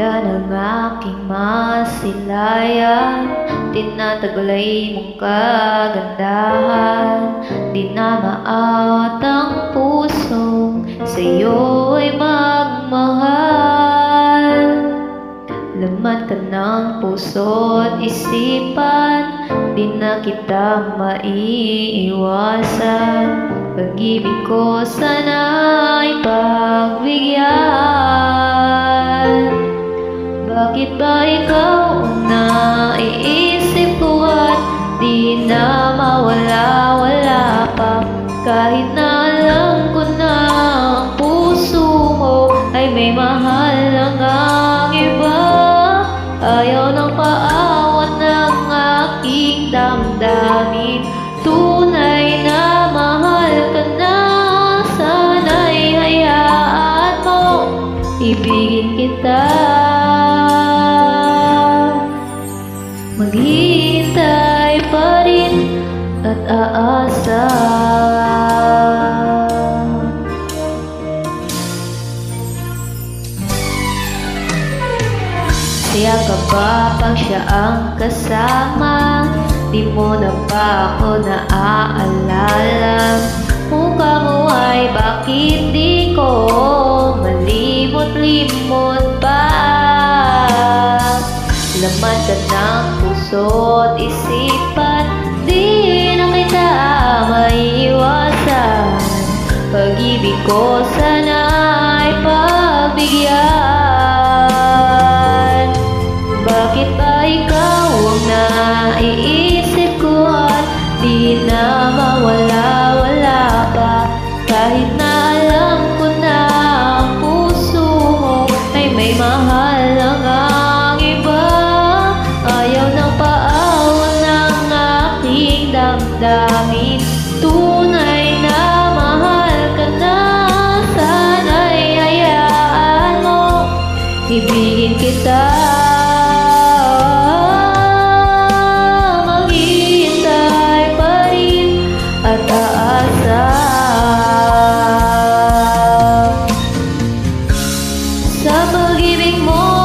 Tila ng aking masilayan, tinataglay mong kagandahan. Di na maawat ang pusong sa'yo ay magmahal. Laman ka ng puso't isipan, di na kita maiiwasan. Pag-ibig ko sana'y pagbigyan. Bakit ba ikaw ang naiisip ko at di na mawala-wala pa? Kahit na alam ko na ang puso mo ay may mahal lang ang iba. Ayaw ng paawat ng aking damdamin. Tunay na mahal ka na, sana'y hayaan mo ibigin kita. Maghihintay pa rin at aasa. Saya ka ba pag siya ang kasama? Di mo na ba ako naaalala? Mukha mo ay bakit di ko malimot-limot pa? Laman ka ng puso't isipan, di na kita maiiwasan. Pag-ibig ko sana'y pagbigyan. Bakit ba ikaw ang naiisip ko at di na mawala-wala pa? Kahit na alam ko na ang puso mo ay may mahal lang ang iba. Ayaw ng paawat ng aking damdamin. Tunay na mahal ka na, sana'y hayaan mo ibigin kita. Maghihintay pa rin at aasa. Sa pag-ibig mo